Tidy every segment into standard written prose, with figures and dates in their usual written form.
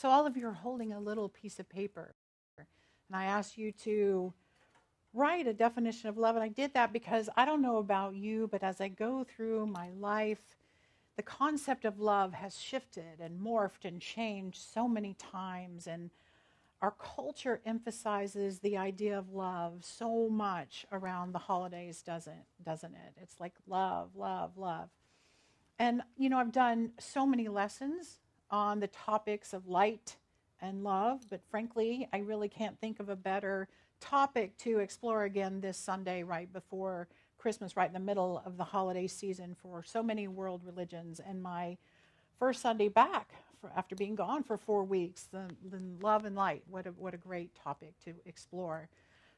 So all of you are holding a little piece of paper. And I asked you to write a definition of love. And I did that because I don't know about you, but as I go through my life, the concept of love has shifted and morphed and changed so many times. And our culture emphasizes the idea of love so much around the holidays, doesn't it? It's like love, love, love. And, I've done so many lessons on the topics of light and love, but frankly, I really can't think of a better topic to explore again this Sunday right before Christmas, right in the middle of the holiday season for so many world religions. And my first Sunday back after being gone for 4 weeks, the love and light, what a great topic to explore.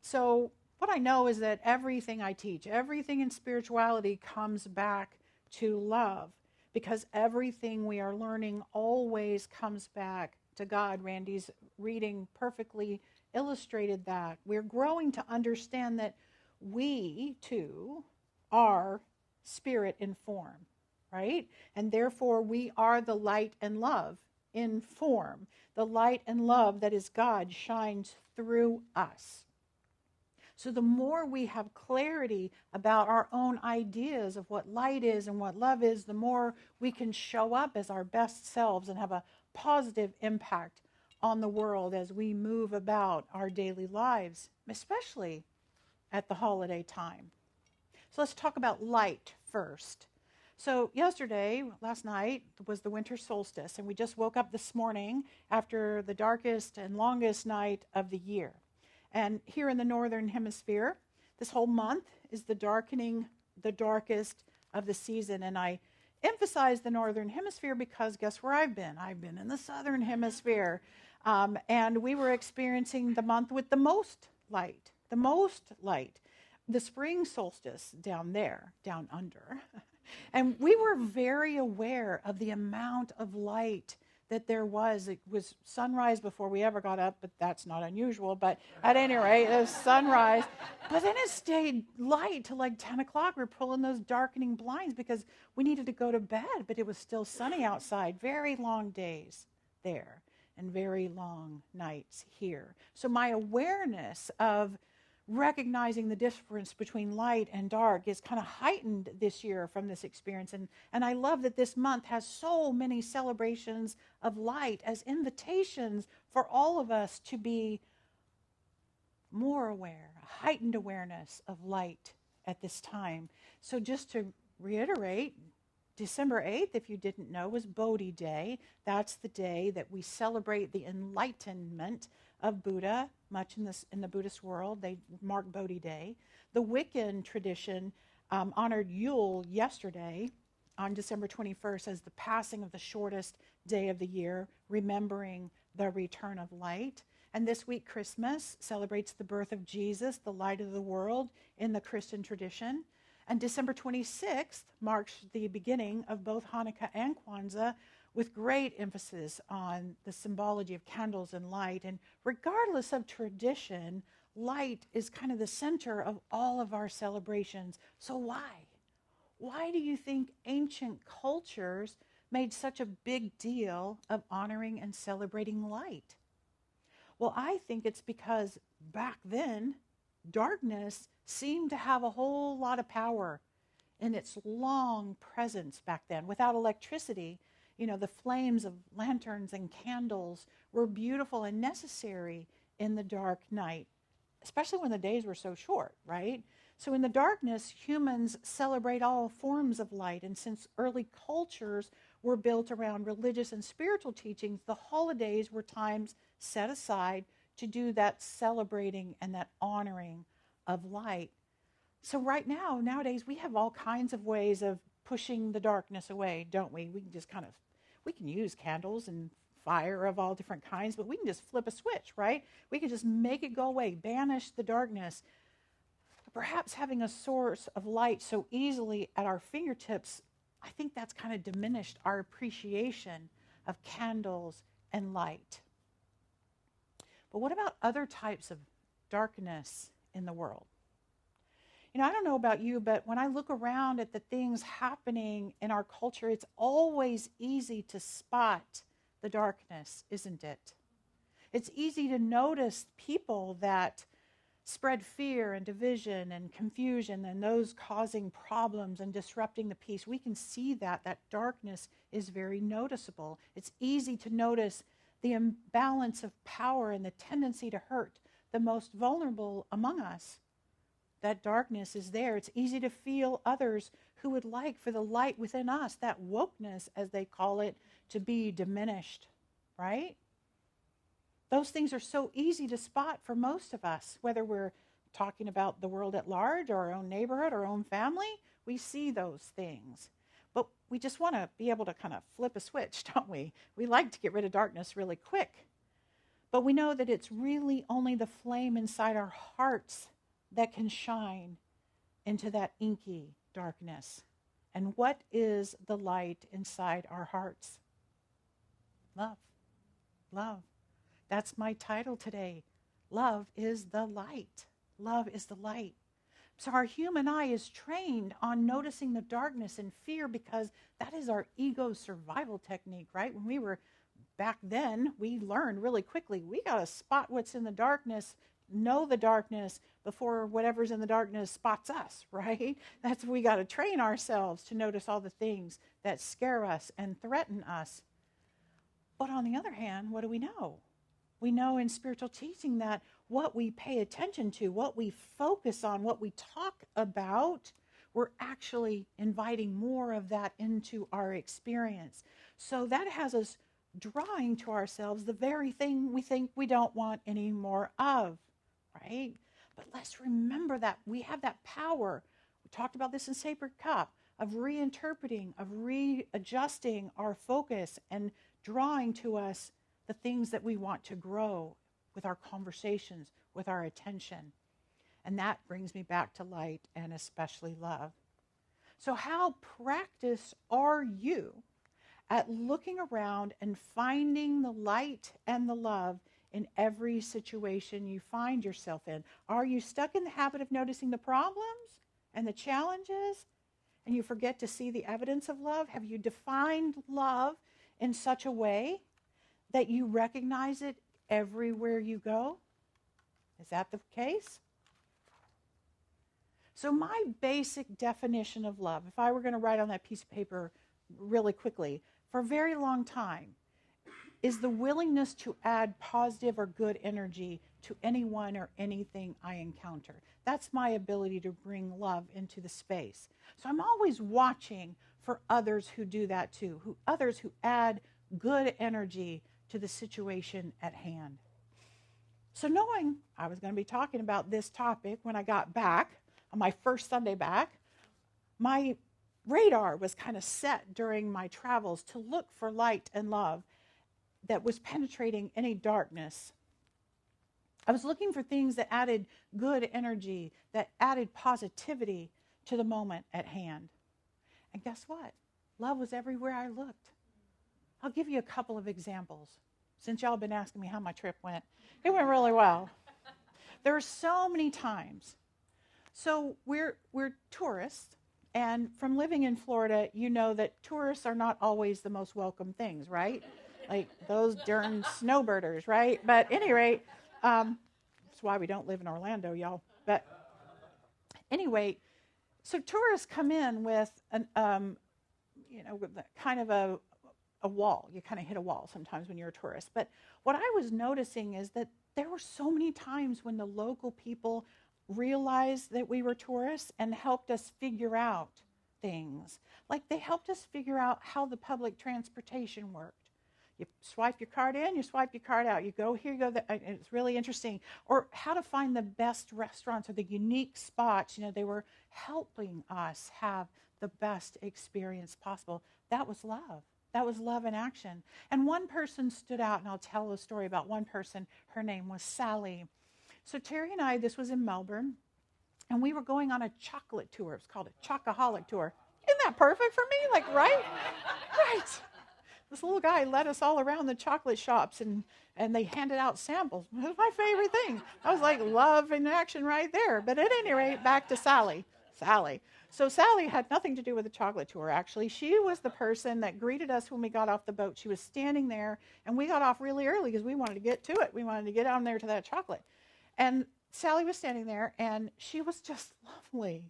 So what I know is that everything I teach, everything in spirituality comes back to love, because everything we are learning always comes back to God. Randy's reading perfectly illustrated that. We're growing to understand that we, too, are spirit in form, right? And therefore, we are the light and love in form. The light and love that is God shines through us. So the more we have clarity about our own ideas of what light is and what love is, the more we can show up as our best selves and have a positive impact on the world as we move about our daily lives, especially at the holiday time. So let's talk about light first. So last night, was the winter solstice, and we just woke up this morning after the darkest and longest night of the year. And here in the northern hemisphere, this whole month is the darkest of the season. And I emphasize the northern hemisphere because guess where I've been? I've been in the southern hemisphere. And we were experiencing the month with the most light. The spring solstice down there, down under. And we were very aware of the amount of light that there was. It was sunrise before we ever got up, but that's not unusual. But at any rate, it was sunrise. But then it stayed light till like 10 o'clock. We were pulling those darkening blinds because we needed to go to bed, but it was still sunny outside. Very long days there and very long nights here. So my awareness of recognizing the difference between light and dark is kind of heightened this year from this experience. And I love that this month has so many celebrations of light as invitations for all of us to be more aware, a heightened awareness of light at this time. So just to reiterate, December 8th, if you didn't know, was Bodhi Day. That's the day that we celebrate the enlightenment of Buddha. Much in the Buddhist world, they mark Bodhi Day. The Wiccan tradition honored Yule yesterday on December 21st as the passing of the shortest day of the year, remembering the return of light. And this week, Christmas celebrates the birth of Jesus, the light of the world, in the Christian tradition. And December 26th marks the beginning of both Hanukkah and Kwanzaa, with great emphasis on the symbology of candles and light. And regardless of tradition, light is kind of the center of all of our celebrations. So why? Why do you think ancient cultures made such a big deal of honoring and celebrating light? Well, I think it's because back then, darkness seemed to have a whole lot of power in its long presence back then. Without electricity, the flames of lanterns and candles were beautiful and necessary in the dark night, especially when the days were so short, right? So in the darkness, humans celebrate all forms of light. And since early cultures were built around religious and spiritual teachings, the holidays were times set aside to do that celebrating and that honoring of light. So nowadays, we have all kinds of ways of pushing the darkness away, don't we? We can use candles and fire of all different kinds, but we can just flip a switch, right? We can just make it go away, banish the darkness. Perhaps having a source of light so easily at our fingertips, I think that's kind of diminished our appreciation of candles and light. But what about other types of darkness in the world? I don't know about you, but when I look around at the things happening in our culture, it's always easy to spot the darkness, isn't it? It's easy to notice people that spread fear and division and confusion and those causing problems and disrupting the peace. We can see that darkness is very noticeable. It's easy to notice the imbalance of power and the tendency to hurt the most vulnerable among us. That darkness is there. It's easy to feel others who would like for the light within us, that wokeness, as they call it, to be diminished, right? Those things are so easy to spot for most of us, whether we're talking about the world at large or our own neighborhood, our own family. We see those things. But we just want to be able to kind of flip a switch, don't we? We like to get rid of darkness really quick. But we know that it's really only the flame inside our hearts that can shine into that inky darkness. And what is the light inside our hearts? Love. Love. That's my title today. Love is the light. Love is the light. So our human eye is trained on noticing the darkness and fear because that is our ego survival technique, right? When we were back then, we learned really quickly, we got to spot what's in the darkness, know the darkness before whatever's in the darkness spots us, right? That's we got to train ourselves to notice all the things that scare us and threaten us. But on the other hand, what do we know? We know in spiritual teaching that what we pay attention to, what we focus on, what we talk about, we're actually inviting more of that into our experience. So that has us drawing to ourselves the very thing we think we don't want any more of, right? But let's remember that we have that power. We talked about this in Sacred Cup, of reinterpreting, of readjusting our focus and drawing to us the things that we want to grow with our conversations, with our attention. And that brings me back to light and especially love. So how practiced are you at looking around and finding the light and the love in every situation you find yourself in? Are you stuck in the habit of noticing the problems and the challenges and you forget to see the evidence of love? Have you defined love in such a way that you recognize it everywhere you go? Is that the case? So my basic definition of love, if I were going to write on that piece of paper really quickly, for a very long time, is the willingness to add positive or good energy to anyone or anything I encounter. That's my ability to bring love into the space. So I'm always watching for others who do that too, others who add good energy to the situation at hand. So knowing I was going to be talking about this topic when I got back, on my first Sunday back, my radar was kind of set during my travels to look for light and love that was penetrating any darkness. I was looking for things that added good energy, that added positivity to the moment at hand. And guess what? Love was everywhere I looked. I'll give you a couple of examples. Since y'all have been asking me how my trip went, it went really well. There are so many times. So we're tourists, and from living in Florida, you know that tourists are not always the most welcome things, right? Like those darn snowbirders, right? But at any rate, that's why we don't live in Orlando, y'all. But anyway, so tourists come in with an, kind of a wall. You kind of hit a wall sometimes when you're a tourist. But what I was noticing is that there were so many times when the local people realized that we were tourists and helped us figure out things. Like they helped us figure out how the public transportation worked. You swipe your card in, you swipe your card out. You go here, you go there. It's really interesting. Or how to find the best restaurants or the unique spots. You know, they were helping us have the best experience possible. That was love. That was love in action. And one person stood out, and I'll tell a story about one person. Her name was Sally. So Terry and I, this was in Melbourne, and we were going on a chocolate tour. It was called a Chocoholic tour. Isn't that perfect for me? Like, right? Right. This little guy led us all around the chocolate shops, and they handed out samples. It was my favorite thing. I was like, love in action right there. But at any rate, back to Sally. So Sally had nothing to do with the chocolate tour, actually. She was the person that greeted us when we got off the boat. She was standing there, and we got off really early because we wanted to get to it. We wanted to get down there to that chocolate. And Sally was standing there, and she was just lovely.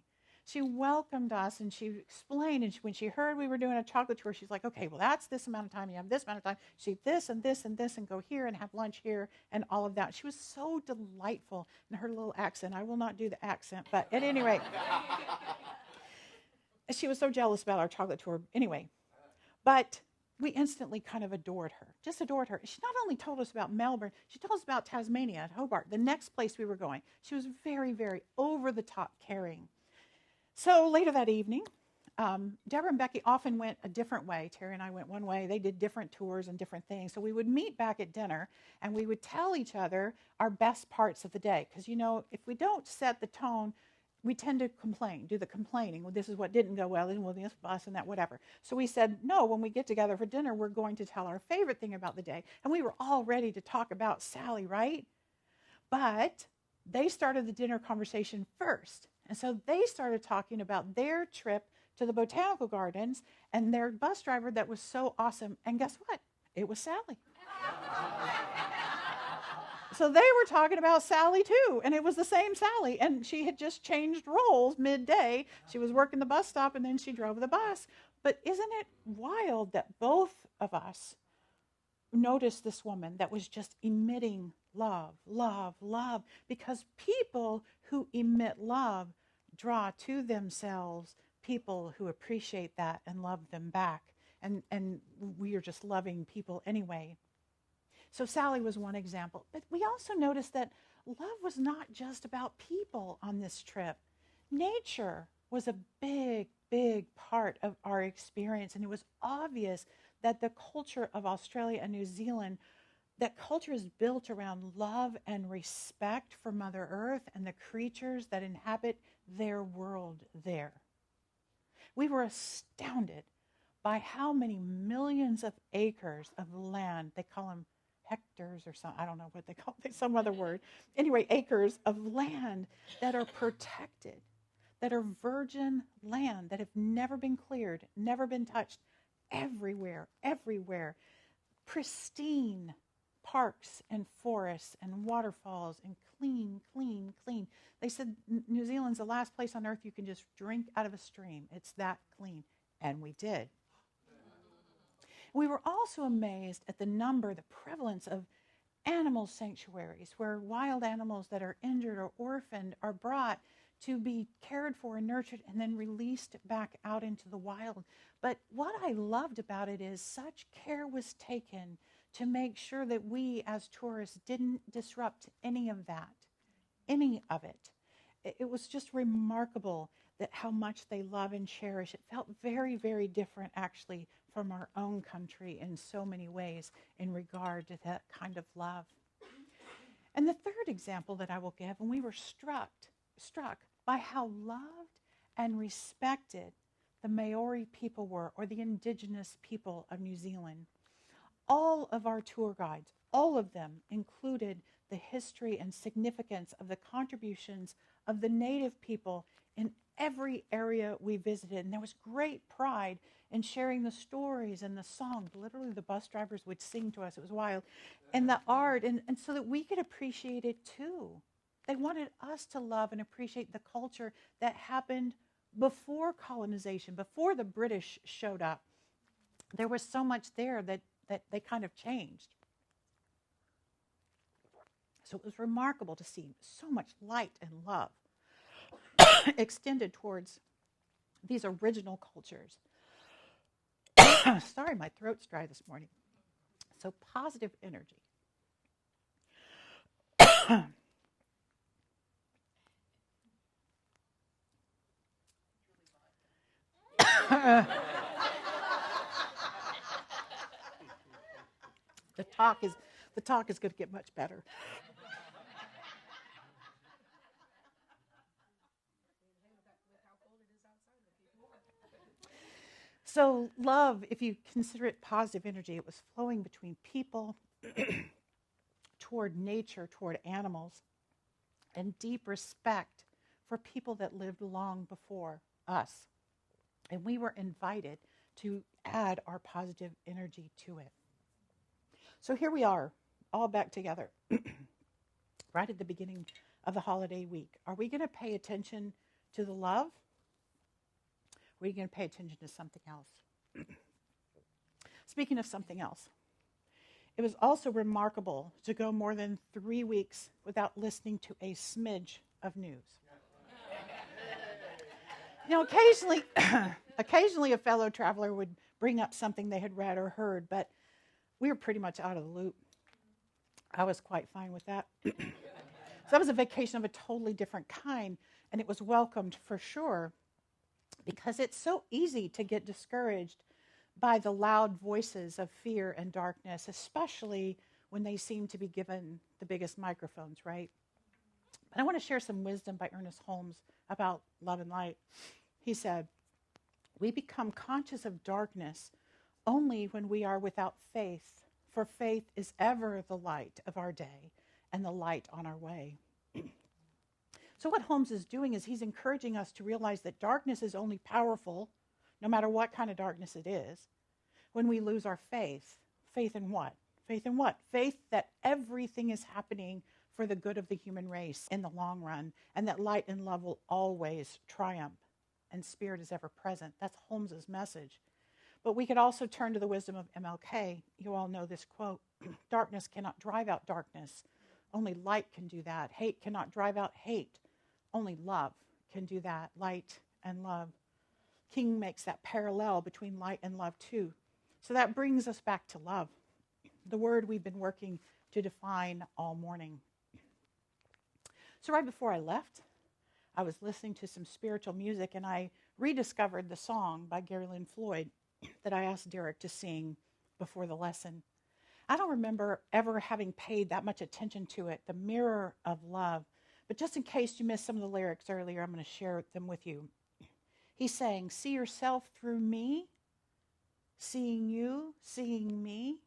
She welcomed us, and she explained, and when she heard we were doing a chocolate tour, she's like, okay, well, that's this amount of time. You have this amount of time. So eat this and this and this and go here and have lunch here and all of that. She was so delightful in her little accent. I will not do the accent, but at any rate, she was so jealous about our chocolate tour anyway. But we instantly kind of adored her, just adored her. She not only told us about Melbourne, she told us about Tasmania at Hobart, the next place we were going. She was very, very over the top caring. So later that evening, Deborah and Becky often went a different way. Terry and I went one way. They did different tours and different things. So we would meet back at dinner, and we would tell each other our best parts of the day. Because, you know, if we don't set the tone, we tend to complain, do the complaining. Well, this is what didn't go well, and well, this bus and that, whatever. So we said, no, when we get together for dinner, we're going to tell our favorite thing about the day. And we were all ready to talk about Sally, right? But they started the dinner conversation first. And so they started talking about their trip to the botanical gardens and their bus driver that was so awesome. And guess what? It was Sally. So they were talking about Sally too, and it was the same Sally, and she had just changed roles midday. She was working the bus stop, and then she drove the bus. But isn't it wild that both of us noticed this woman that was just emitting love, love, love? Because people who emit love draw to themselves people who appreciate that and love them back. And we are just loving people anyway. So Sally was one example. But we also noticed that love was not just about people on this trip. Nature was a big, big part of our experience. And it was obvious that the culture of Australia and New Zealand, that culture is built around love and respect for Mother Earth and the creatures that inhabit their world there. We were astounded by how many millions of acres of land, they call them hectares or some, I don't know what they call it, some other word. Anyway, acres of land that are protected, that are virgin land, that have never been cleared, never been touched, everywhere, everywhere. Pristine parks and forests and waterfalls and clean, clean, clean. They said New Zealand's the last place on earth you can just drink out of a stream. It's that clean. And we did. We were also amazed at the number, the prevalence of animal sanctuaries where wild animals that are injured or orphaned are brought to be cared for and nurtured and then released back out into the wild. But what I loved about it is such care was taken to make sure that we as tourists didn't disrupt any of that, any of it. It was just remarkable that how much they love and cherish. It felt very, very different actually from our own country in so many ways in regard to that kind of love. And the third example that I will give, and we were struck by how loved and respected the Maori people were, or the indigenous people of New Zealand. All of our tour guides, all of them included the history and significance of the contributions of the native people in every area we visited. And there was great pride in sharing the stories and the songs. Literally, the bus drivers would sing to us. It was wild. And the art, and so that we could appreciate it too. They wanted us to love and appreciate the culture that happened before colonization, before the British showed up. There was so much there that they kind of changed. So it was remarkable to see so much light and love extended towards these original cultures. Sorry, my throat's dry this morning. So positive energy. The talk is going to get much better. So love, if you consider it positive energy, it was flowing between people, toward nature, toward animals, and deep respect for people that lived long before. us. And we were invited to add our positive energy to it. So here we are, all back together, right at the beginning of the holiday week. Are we going to pay attention to the love? Or are we going to pay attention to something else? Speaking of something else, it was also remarkable to go more than 3 weeks without listening to a smidge of news. Occasionally a fellow traveler would bring up something they had read or heard, but we were pretty much out of the loop. I was quite fine with that. So that was a vacation of a totally different kind, and it was welcomed for sure, because it's so easy to get discouraged by the loud voices of fear and darkness, especially when they seem to be given the biggest microphones, right? But I want to share some wisdom by Ernest Holmes about love and light. He said, "We become conscious of darkness only when we are without faith, for faith is ever the light of our day and the light on our way." So what Holmes is doing is he's encouraging us to realize that darkness is only powerful, no matter what kind of darkness it is, when we lose our faith. Faith in what? Faith in what? Faith that everything is happening for the good of the human race in the long run, and that light and love will always triumph, and spirit is ever present. That's Holmes's message. But we could also turn to the wisdom of MLK. You all know this quote: "Darkness cannot drive out darkness. Only light can do that. Hate cannot drive out hate. Only love can do that." Light and love. King makes that parallel between light and love too. So that brings us back to love, the word we've been working to define all morning. So right before I left, I was listening to some spiritual music, and I rediscovered the song by Gary Lynn Floyd that I asked Derek to sing before the lesson. I don't remember ever having paid that much attention to it, "The Mirror of Love." But just in case you missed some of the lyrics earlier, I'm going to share them with you. He's saying, "See yourself through me, seeing you, seeing me.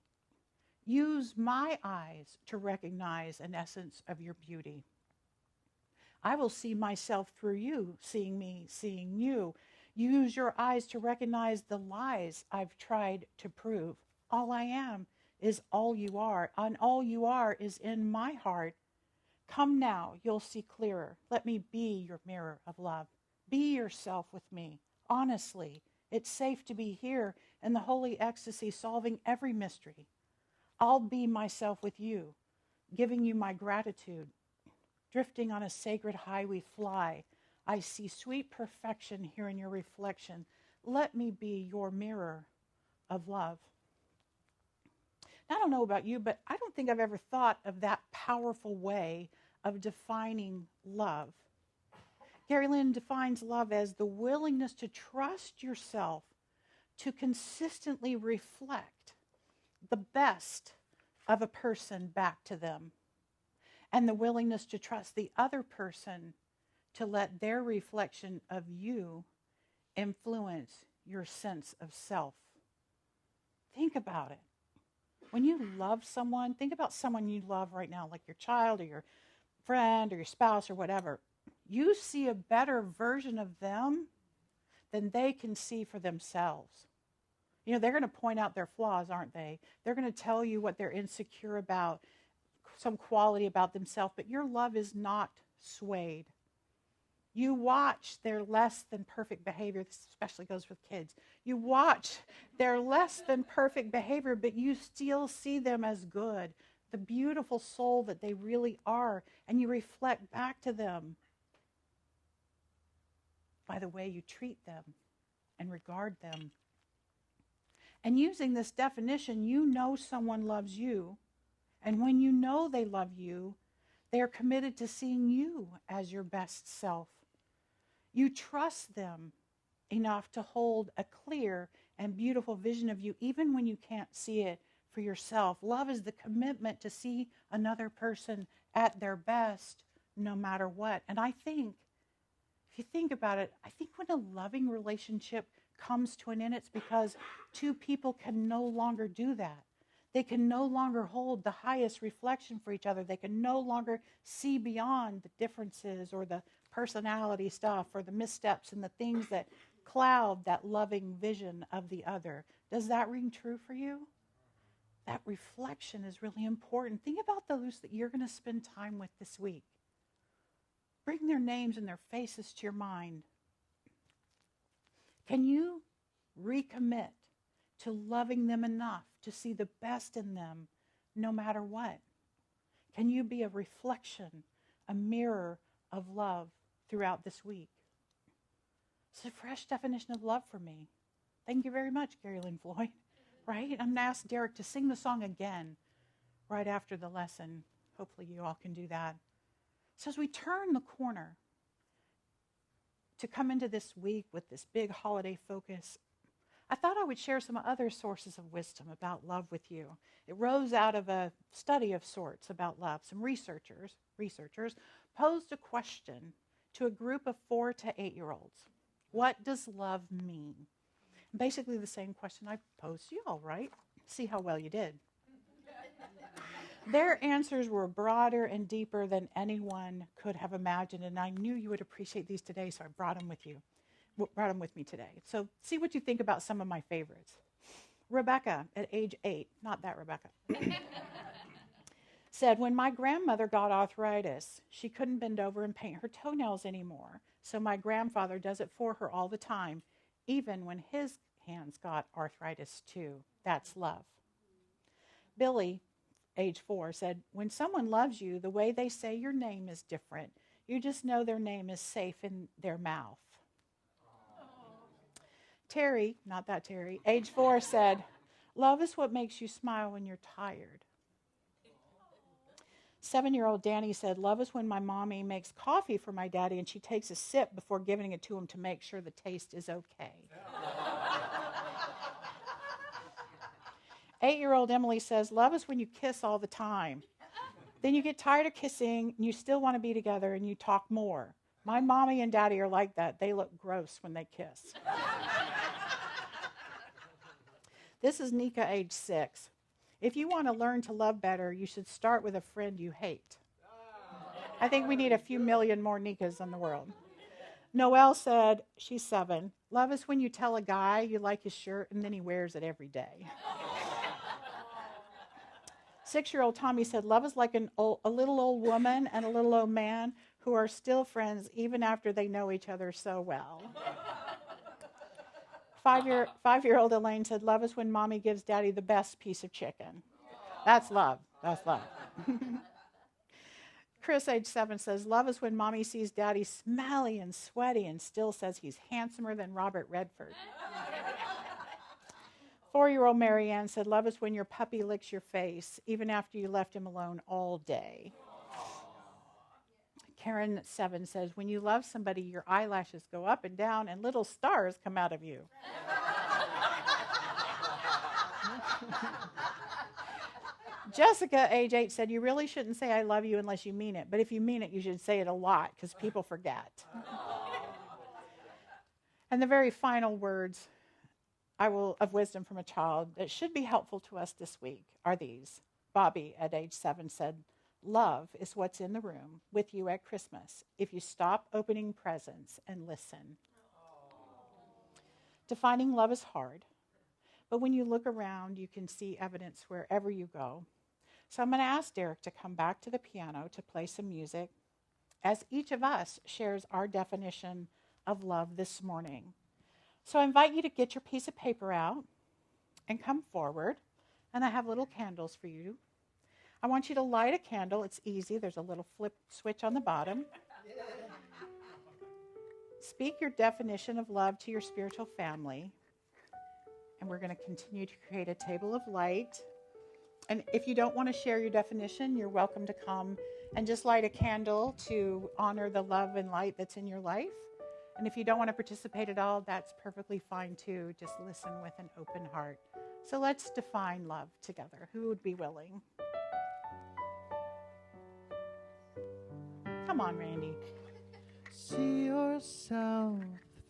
Use my eyes to recognize an essence of your beauty. I will see myself through you, seeing me, seeing you. Use your eyes to recognize the lies I've tried to prove. All I am is all you are, and all you are is in my heart. Come now, you'll see clearer. Let me be your mirror of love. Be yourself with me, honestly. It's safe to be here in the holy ecstasy, solving every mystery. I'll be myself with you, giving you my gratitude. Drifting on a sacred high we fly. I see sweet perfection here in your reflection. Let me be your mirror of love." Now, I don't know about you, but I don't think I've ever thought of that powerful way of defining love. Gary Lynn defines love as the willingness to trust yourself to consistently reflect the best of a person back to them, and the willingness to trust the other person to let their reflection of you influence your sense of self. Think about it. When you love someone, think about someone you love right now, like your child or your friend or your spouse or whatever. You see a better version of them than they can see for themselves. You know, they're going to point out their flaws, aren't they? They're going to tell you what they're insecure about, some quality about themselves, but your love is not swayed. You watch their less than perfect behavior. This especially goes with kids. You watch their less than perfect behavior, but you still see them as good, the beautiful soul that they really are, and you reflect back to them by the way you treat them and regard them. And using this definition, you know someone loves you, and when you know they love you, they are committed to seeing you as your best self. You trust them enough to hold a clear and beautiful vision of you, even when you can't see it for yourself. Love is the commitment to see another person at their best, no matter what. And I think, if you think about it, I think when a loving relationship comes to an end, it's because two people can no longer do that. They can no longer hold the highest reflection for each other. They can no longer see beyond the differences or the personality stuff or the missteps and the things that cloud that loving vision of the other. Does that ring true for you? That reflection is really important. Think about those that you're going to spend time with this week. Bring their names and their faces to your mind. Can you recommit to loving them enough to see the best in them no matter what? Can you be a reflection, a mirror of love throughout this week? It's a fresh definition of love for me. Thank you very much, Gary Lynn Floyd. Right? I'm going to ask Derek to sing the song again right after the lesson. Hopefully you all can do that. So as we turn the corner to come into this week with this big holiday focus, I thought I would share some other sources of wisdom about love with you. It rose out of a study of sorts about love. Some researchers posed a question to a group of 4 to 8-year-olds. What does love mean? Basically the same question I posed to you all, right? See how well you did. Their answers were broader and deeper than anyone could have imagined, and I knew you would appreciate these today, so I brought them with me today. So see what you think about some of my favorites. Rebecca, at age 8, not that Rebecca, said, when my grandmother got arthritis, she couldn't bend over and paint her toenails anymore, so my grandfather does it for her all the time, even when his hands got arthritis too. That's love. Billy, age 4, said, when someone loves you, the way they say your name is different. You just know their name is safe in their mouth. Terry, not that Terry, age 4, said, love is what makes you smile when you're tired. 7-year-old Danny said, love is when my mommy makes coffee for my daddy and she takes a sip before giving it to him to make sure the taste is okay. 8-year-old Emily says, love is when you kiss all the time. Then you get tired of kissing and you still want to be together and you talk more. My mommy and daddy are like that. They look gross when they kiss. This is Nika, age 6. If you want to learn to love better, you should start with a friend you hate. I think we need a few million more Nikas in the world. Noelle said, she's 7, love is when you tell a guy you like his shirt and then he wears it every day. 6-year-old Tommy said, love is like a little old woman and a little old man who are still friends even after they know each other so well. 5-year-old Elaine said, love is when mommy gives daddy the best piece of chicken. That's love. That's love. Chris, age 7, says, love is when mommy sees daddy smelly and sweaty and still says he's handsomer than Robert Redford. 4-year-old Marianne said, love is when your puppy licks your face, even after you left him alone all day. Karen, 7, says, when you love somebody, your eyelashes go up and down and little stars come out of you. Jessica, age 8, said, you really shouldn't say I love you unless you mean it. But if you mean it, you should say it a lot because people forget. And the very final words of wisdom from a child that should be helpful to us this week are these. Bobby, at age 7, said, love is what's in the room with you at Christmas if you stop opening presents and listen. Defining love is hard, but when you look around, you can see evidence wherever you go. So I'm going to ask Derek to come back to the piano to play some music as each of us shares our definition of love this morning. So I invite you to get your piece of paper out and come forward, and I have little candles for you. I want you to light a candle. It's easy. There's a little flip switch on the bottom. Speak your definition of love to your spiritual family. And we're going to continue to create a table of light. And if you don't want to share your definition, you're welcome to come and just light a candle to honor the love and light that's in your life. And if you don't want to participate at all, that's perfectly fine too. Just listen with an open heart. So let's define love together. Who would be willing? Come on, Randy. See yourself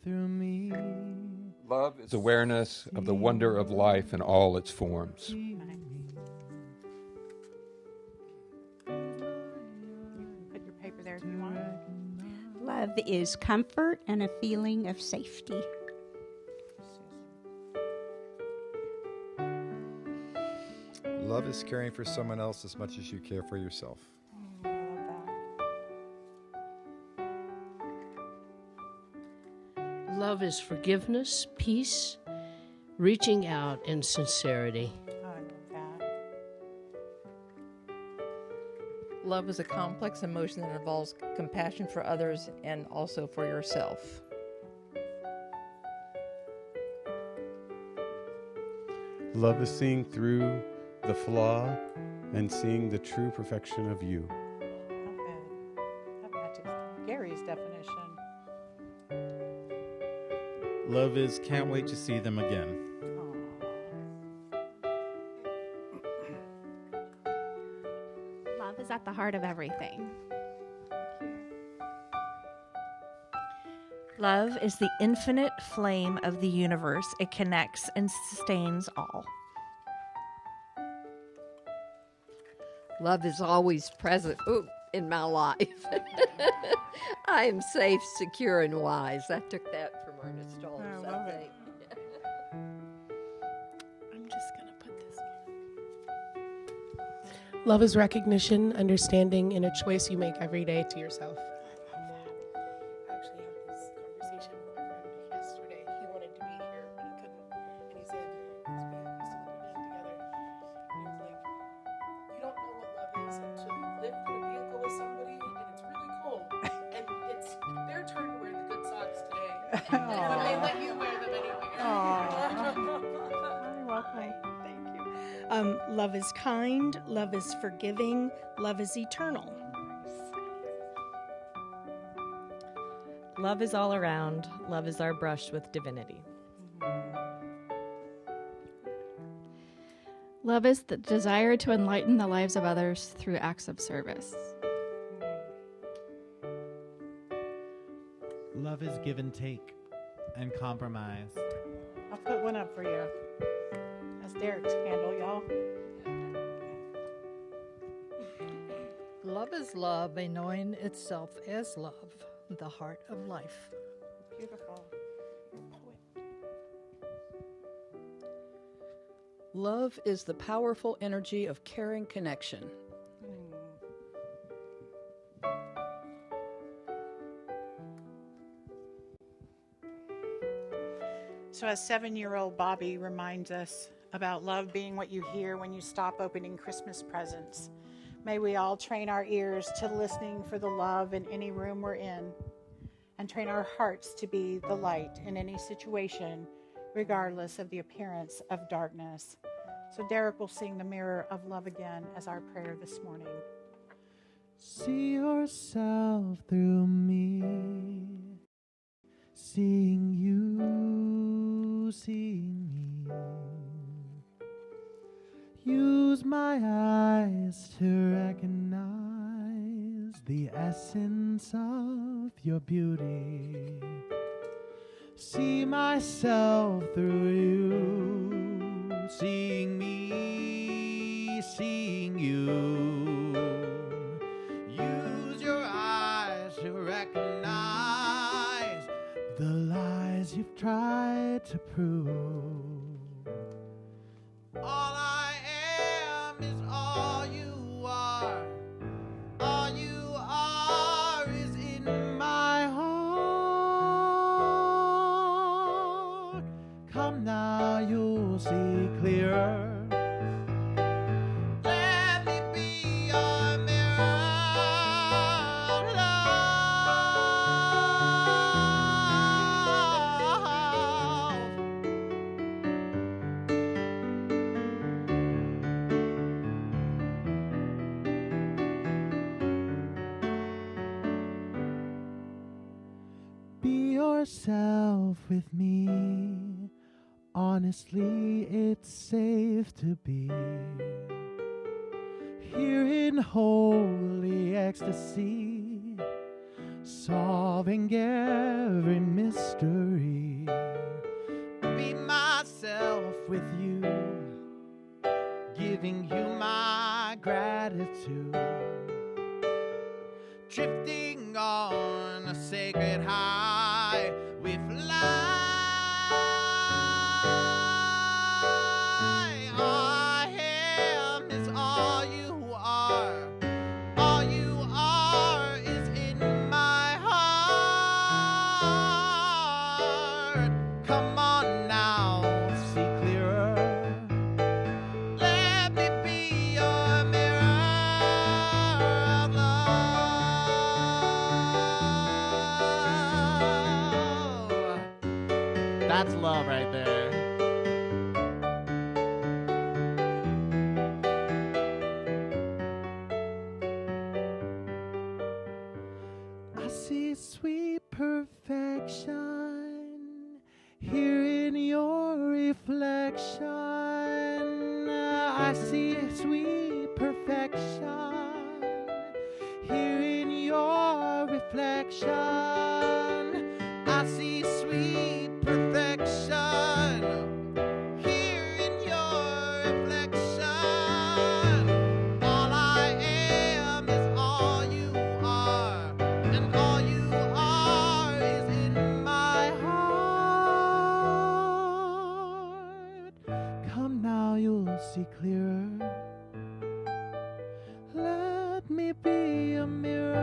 through me. Love is awareness of the wonder of life in all its forms. Derek, you want? Love is comfort and a feeling of safety. Love is caring for someone else as much as you care for yourself. I love that. Love is forgiveness, peace, reaching out, and sincerity. I love that. Love is a complex emotion that involves compassion for others and also for yourself. Love is seeing through the flaw and seeing the true perfection of you. Not bad. That matches Gary's definition. Love is can't wait to see them again. Love is at the heart of everything. Love is the infinite flame of the universe. It connects and sustains all. Love is always present in my life. I am safe, secure, and wise. I took that from Ernest Holmes, I love I it. think. I'm just going to put this here. Love is recognition, understanding, and a choice you make every day to yourself. I actually had this conversation with my friend yesterday. He wanted to be here, but he couldn't. And he said, because we used to live in together, and he was like, you don't know what love is until you live in a vehicle with somebody and it's really cold. And it's their turn to wear the good socks today. And they let you wear them anyway. You're welcome. Thank you. Love is kind, love is forgiving, love is eternal. Love is all around. Love is our brush with divinity. Love is the desire to enlighten the lives of others through acts of service. Love is give and take and compromise. I'll put one up for you. That's Derek's candle, y'all. Love is love, a knowing itself as love, the heart of life. Beautiful. Love is the powerful energy of caring connection. So as 7-year-old Bobby reminds us about love being what you hear when you stop opening Christmas presents, may we all train our ears to listening for the love in any room we're in, and train our hearts to be the light in any situation, regardless of the appearance of darkness. So Derek will sing the Mirror of Love again as our prayer this morning. See yourself through me, seeing you, seeing me. Use my eyes to recognize the essence of your beauty. See myself through you, seeing me, seeing you. Use your eyes to recognize the lies you've tried to prove. All I am is all you are. All you are is in my heart. Come now, you'll see clearer. Let me be your mirror of love. Be yourself with me. Honestly, it's safe to be here in holy ecstasy, solving every mystery. Be myself with you, giving you my gratitude. drifting on a sacred high. We fly. I am is all you are. All you are is in my heart. Come on now, see clearer. Let me be your mirror of love. That's love right there. I see sweet perfection here in your reflection. I see sweet perfection here in your reflection. I see sweet perfection here in your reflection. All I am is all you are, and all you are is in my heart. Come now, you'll see clearer. Let me be a mirror.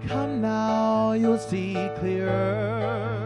Come now, you'll see clearer.